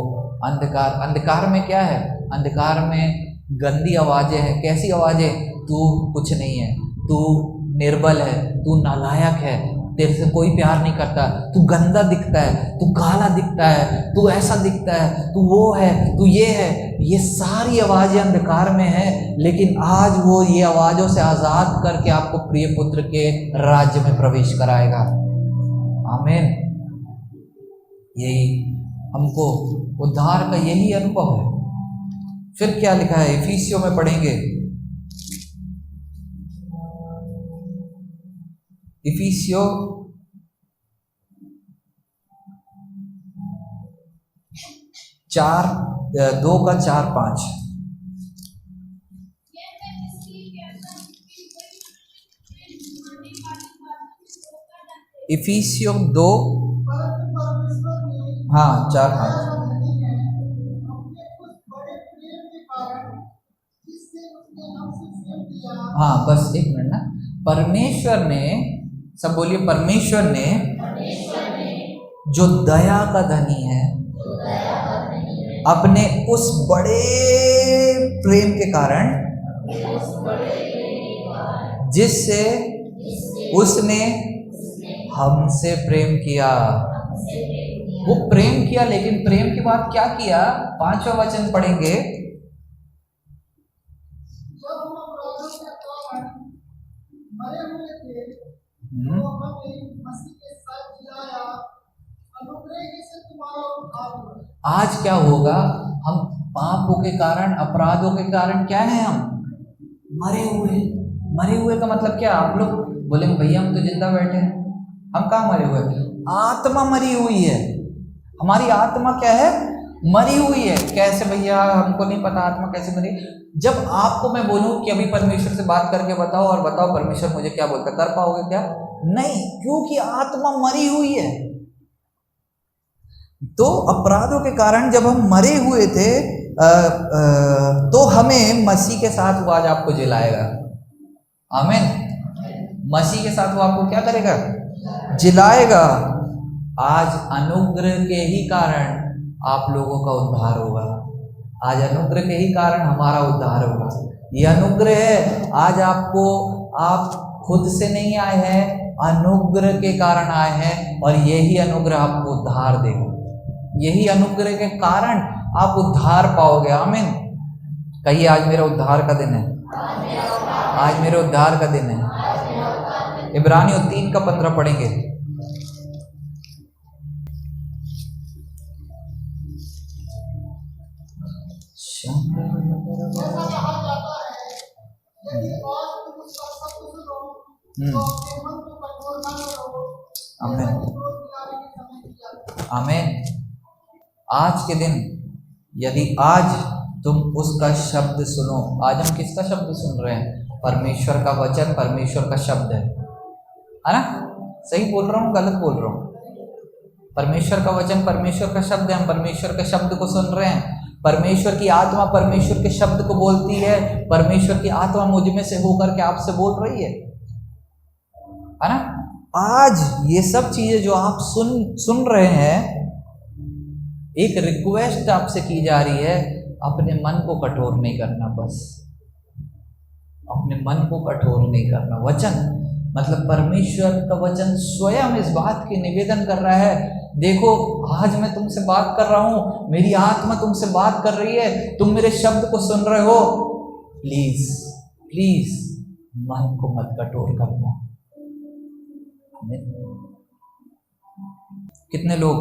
अंधकार में क्या है? अंधकार में गंदी आवाजें हैं। कैसी आवाजें? तू कुछ नहीं है, तू निर्बल है, तू नालायक है, तेरे से कोई प्यार नहीं करता, तू गंदा दिखता है, तू काला दिखता है, तू ऐसा दिखता है, तू वो है, तू ये है। ये सारी आवाजें अंधकार में है, लेकिन आज वो ये आवाजों से आजाद करके आपको प्रिय पुत्र के राज्य में प्रवेश कराएगा। आमीन। यही हमको उद्धार का यही अनुभव है। फिर क्या लिखा है? इफिसियों में पढ़ेंगे, इफिसियों 2:4-5। इफिसियों 2, हाँ 4-5। हाँ बस एक मिनट ना। परमेश्वर ने, सब बोलिए, परमेश्वर ने जो दया का धनी है, अपने उस बड़े प्रेम के कारण, जिससे उसने हमसे प्रेम किया। वो प्रेम किया, लेकिन प्रेम के बाद क्या किया? 5वां वचन पढ़ेंगे। आज क्या होगा, हम पापों के कारण, अपराधों के कारण क्या है, हम मरे हुए। मरे हुए का मतलब क्या, आप लोग बोलेंगे भैया हम तो जिंदा बैठे हैं, हम कहाँ मरे हुए, आत्मा मरी हुई है। हमारी आत्मा क्या है, मरी हुई है। कैसे भैया, हमको नहीं पता आत्मा कैसे मरी। जब आपको मैं बोलूं कि अभी परमेश्वर से बात करके बताओ और बताओ परमेश्वर मुझे क्या बोलता, कर पाओगे क्या, नहीं, क्योंकि आत्मा मरी हुई है। तो अपराधों के कारण जब हम मरे हुए थे तो हमें मसीह के साथ वो आज आपको जिलाएगा। आमीन। मसीह के साथ वो आपको क्या करेगा, जिलाएगा। आज अनुग्रह के ही कारण आप लोगों का उद्धार होगा। आज अनुग्रह के ही कारण हमारा उद्धार होगा। ये अनुग्रह है, आज आपको, आप खुद से नहीं आए हैं, अनुग्रह के कारण आए हैं, और यही अनुग्रह आपको उद्धार देगा। यही अनुग्रह के कारण आप उद्धार पाओगे। आमीन। कहिए आज मेरा उद्धार का दिन है, आज मेरे उद्धार का दिन है। इब्रानियों 3:15 पढ़ेंगे। आमीन, आमीन। आज के दिन यदि आज तुम उसका शब्द सुनो, आज हम किसका शब्द सुन रहे हैं, परमेश्वर का वचन, परमेश्वर का शब्द है ना। सही बोल रहा हूँ, गलत बोल रहा हूँ, परमेश्वर का वचन, परमेश्वर का शब्द है। हम परमेश्वर के शब्द को सुन रहे हैं। परमेश्वर की आत्मा परमेश्वर के शब्द को बोलती है। परमेश्वर की आत्मा मुझ में से होकर के आपसे बोल रही है ना। आज ये सब चीजें जो आप सुन रहे हैं, एक रिक्वेस्ट आपसे की जा रही है, अपने मन को कठोर नहीं करना। बस अपने मन को कठोर नहीं करना। वचन मतलब परमेश्वर का वचन स्वयं इस बात की निवेदन कर रहा है, देखो आज मैं तुमसे बात कर रहा हूं, मेरी आत्मा तुमसे बात कर रही है, तुम मेरे शब्द को सुन रहे हो, प्लीज प्लीज मन को मत कठोर करना। कितने लोग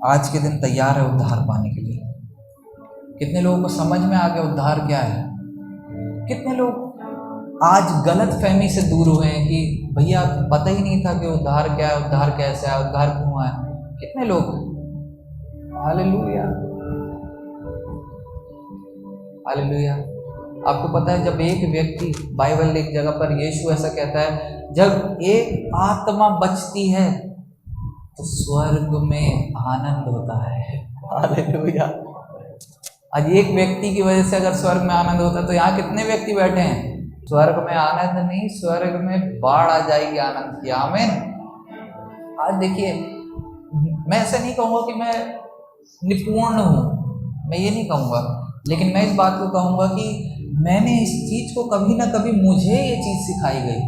आज के दिन तैयार है उद्धार पाने के लिए? कितने लोगों को समझ में आ गया उद्धार क्या है? कितने लोग आज गलत फहमी से दूर हुए हैं कि भैया पता ही नहीं था कि उद्धार क्या है, उद्धार कैसे है, उद्धार क्यों है। कितने लोग, हालेलुया हालेलुया। आपको पता है जब एक व्यक्ति, बाइबल एक जगह पर यीशु ऐसा कहता है, जब एक आत्मा बचती है तो स्वर्ग में आनंद होता है। हालेलुया। आज एक व्यक्ति की वजह से अगर स्वर्ग में आनंद होता है तो यहाँ कितने व्यक्ति बैठे हैं? स्वर्ग में आनंद नहीं, स्वर्ग में बाढ़ आ जाएगी आनंद की। आमीन। आज देखिए, मैं ऐसा नहीं कहूँगा कि मैं निपुण हूँ, मैं ये नहीं कहूँगा, लेकिन मैं इस बात को कहूँगा कि मैंने इस चीज़ को कभी ना कभी, मुझे ये चीज़ सिखाई गई।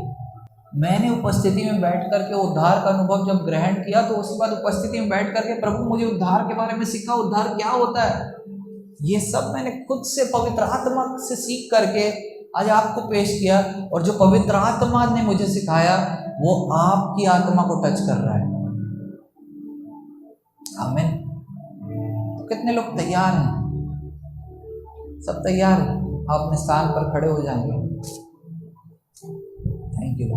मैंने उपस्थिति में बैठ करके उद्धार का अनुभव जब ग्रहण किया, तो उसके बाद उपस्थिति में बैठ करके प्रभु मुझे उद्धार के बारे में सिखा, उद्धार क्या होता है, ये सब मैंने खुद से पवित्र आत्मा से सीख करके आज आपको पेश किया। और जो पवित्र आत्मा ने मुझे सिखाया वो आपकी आत्मा को टच कर रहा है। आमीन। तो कितने लोग तैयार हैं? सब तैयार हैं? आप अपने स्थान पर खड़े हो जाएंगे। Thank you.